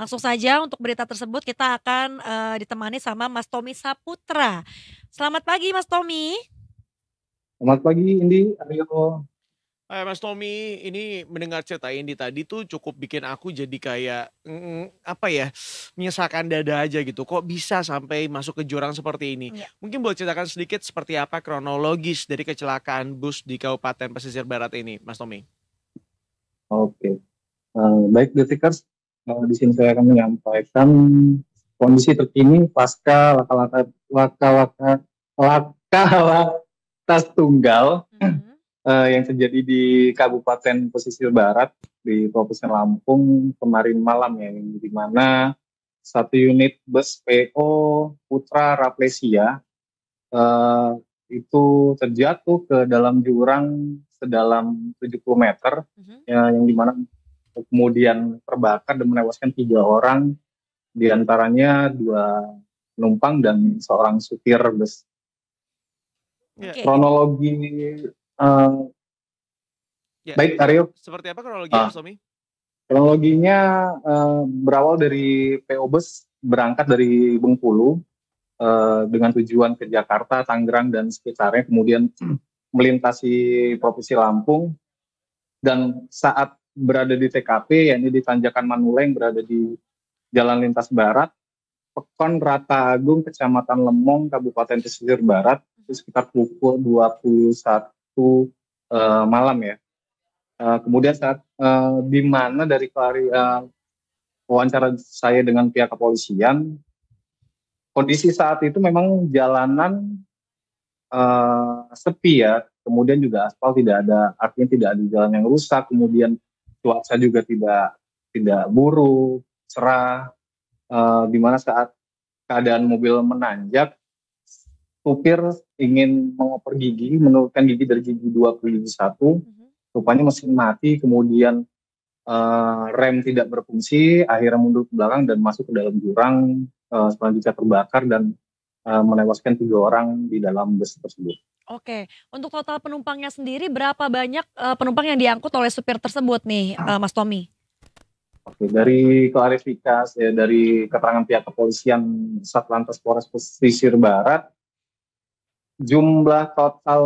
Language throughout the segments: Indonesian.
Langsung saja untuk berita tersebut kita akan, ditemani sama Mas Tommy Saputra. Selamat pagi Mas Tommy. Selamat pagi Indi, Aryo. Hai Mas Tommy, ini mendengar cerita Indi tadi tuh cukup bikin aku jadi kayak apa ya, menyesalkan dada aja gitu. Kok bisa sampai masuk ke jurang seperti ini? Iya. Mungkin boleh ceritakan sedikit seperti apa kronologis dari kecelakaan bus di Kabupaten Pesisir Barat ini, Mas Tommy? Oke. Baik Detikers, di sini saya akan menyampaikan kondisi terkini pasca laka lantas tunggal Mhm. yang terjadi di Kabupaten Pesisir Barat di Provinsi Lampung kemarin malam ya, yang di mana satu unit bus PO Putra Rafflesia eh, itu terjatuh ke dalam jurang sedalam 70 meter, Mhm. ya, yang dimana kemudian terbakar dan menewaskan 3 orang, diantaranya 2 penumpang dan seorang supir bus. Ya, Oke. Kronologi, eh, ya. baik Aryo. Seperti apa kronologinya Mas Ah, Tommy? kronologinya berawal dari PO bus berangkat dari Bengkulu dengan tujuan ke Jakarta, Tangerang dan sekitarnya, kemudian melintasi Provinsi Lampung, dan saat berada di TKP, yakni di Tanjakan Manula yang berada di Jalan Lintas Barat, Pekon Rata Agung, Kecamatan Lemong, Kabupaten Pesisir Barat, itu Mhm. sekitar pukul 21 malam ya. Kemudian saat di mana dari wawancara saya dengan pihak kepolisian, kondisi saat itu memang jalanan sepi ya, kemudian juga aspal tidak ada, artinya tidak ada jalan yang rusak, kemudian cuaca juga tidak buruk, cerah, di mana saat keadaan mobil menanjak, supir ingin mengoper gigi, menurunkan gigi dari gigi 2 ke gigi 1, Mhm. rupanya mesin mati, kemudian rem tidak berfungsi, akhirnya mundur ke belakang dan masuk ke dalam jurang, selanjutnya terbakar dan menewaskan 3 orang di dalam bus tersebut. Oke. Untuk total penumpangnya sendiri berapa banyak, penumpang yang diangkut oleh supir tersebut nih, Mas Tommy? Oke, dari klarifikasi ya, dari keterangan pihak kepolisian Satlantas Polres Pesisir Barat, jumlah total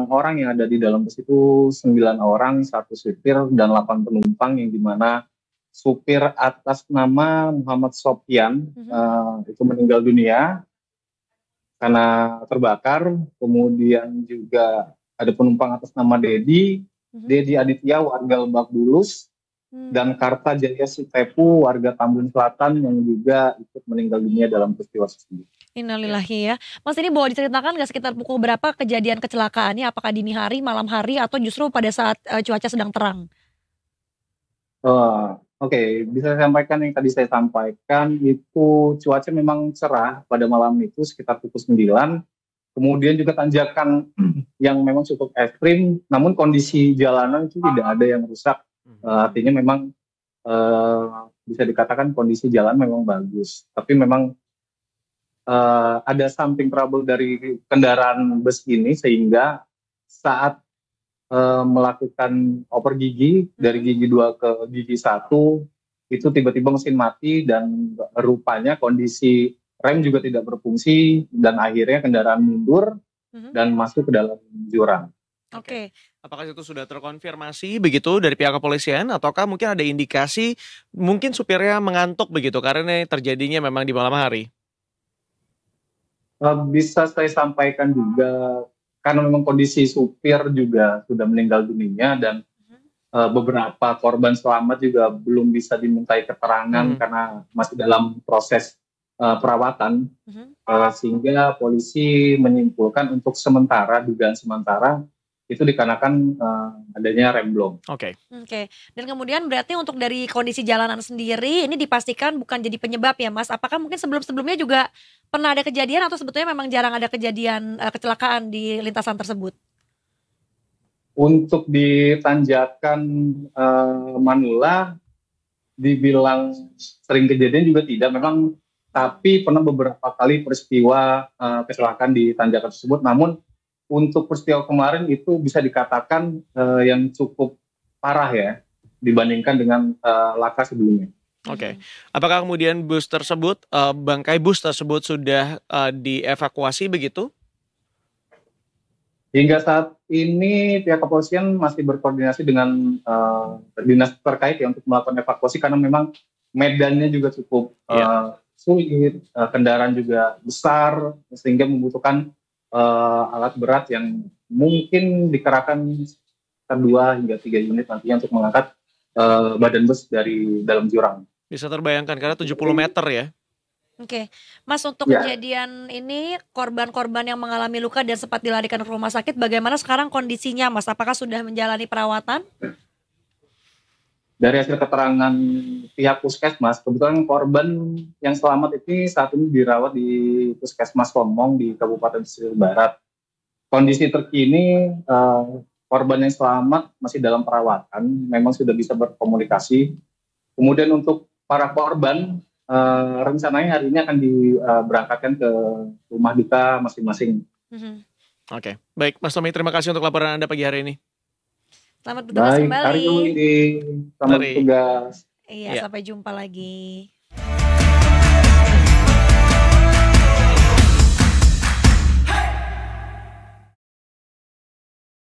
orang yang ada di dalam bus itu 9 orang, satu supir dan 8 penumpang, yang dimana supir atas nama Muhammad Sopyan Mhm. itu meninggal dunia karena terbakar. Kemudian juga ada penumpang atas nama Dedi, Mhm. Dedi Aditya warga Lebak Bulus, Mmm. dan Karta Jaya Sitepu warga Tambun Selatan yang juga ikut meninggal dunia dalam peristiwa tersebut. Ya. Innalillahi ya. Mas, ini boleh diceritakan nggak sekitar pukul berapa kejadian kecelakaannya? Apakah dini hari, malam hari, atau justru pada saat, cuaca sedang terang? Oke, bisa saya sampaikan yang tadi saya sampaikan itu cuaca memang cerah pada malam itu sekitar pukul 9, kemudian juga tanjakan yang memang cukup ekstrim, namun kondisi jalanan itu tidak ada yang rusak. Mhm. Artinya memang eh, bisa dikatakan kondisi jalan memang bagus, tapi memang ada something trouble dari kendaraan bus ini, sehingga saat melakukan oper gigi dari Mhm. gigi 2 ke gigi 1, itu tiba-tiba mesin mati dan rupanya kondisi rem juga tidak berfungsi dan akhirnya kendaraan mundur Mhm. dan masuk ke dalam jurang. Oke. Oke. Apakah itu sudah terkonfirmasi begitu dari pihak kepolisian ataukah mungkin ada indikasi mungkin supirnya mengantuk begitu karena terjadinya memang di malam hari? Bisa saya sampaikan juga, karena memang kondisi supir juga sudah meninggal dunia dan Mhm. beberapa korban selamat juga belum bisa dimintai keterangan Mhm. karena masih dalam proses perawatan. Mhm. Sehingga polisi menyimpulkan untuk sementara, dugaan sementara itu dikarenakan adanya remblong. Oke. Oke. Dan kemudian berarti untuk dari kondisi jalanan sendiri ini dipastikan bukan jadi penyebab ya, Mas? Apakah mungkin sebelum-sebelumnya juga pernah ada kejadian atau sebetulnya memang jarang ada kejadian, kecelakaan di lintasan tersebut? Untuk di tanjakan Manula, dibilang sering kejadian juga tidak, memang, Mhm. tapi pernah beberapa kali peristiwa kecelakaan di tanjakan tersebut. Namun untuk peristiwa kemarin itu bisa dikatakan yang cukup parah ya dibandingkan dengan laka sebelumnya. Oke. Mhm. Apakah kemudian bangkai bus tersebut sudah dievakuasi begitu? Hingga saat ini pihak kepolisian masih berkoordinasi dengan dinas terkait ya untuk melakukan evakuasi karena memang medannya juga cukup Iya. sulit, kendaraan juga besar sehingga membutuhkan alat berat yang mungkin dikerahkan sekitar 2 hingga 3 unit nantinya untuk mengangkat badan bus dari dalam jurang. Bisa terbayangkan karena 70 meter ya? Oke. Mas, untuk Ya, kejadian ini korban-korban yang mengalami luka dan sempat dilarikan ke rumah sakit bagaimana sekarang kondisinya, Mas? Apakah sudah menjalani perawatan? dari hasil keterangan pihak puskesmas, kebetulan korban yang selamat ini saat ini dirawat di Puskesmas Tomong di Kabupaten Pesisir Barat. Kondisi terkini korban yang selamat masih dalam perawatan, memang sudah bisa berkomunikasi. Kemudian untuk para korban, rencananya hari ini akan diberangkatkan ke rumah duka masing-masing. Mhm. Oke. Baik, Mas Tommy, terima kasih untuk laporan Anda pagi hari ini. Selamat bertugas Baik, Aryo kembali. ini selamat Mari. bertugas. Iya, Iya. sampai jumpa lagi.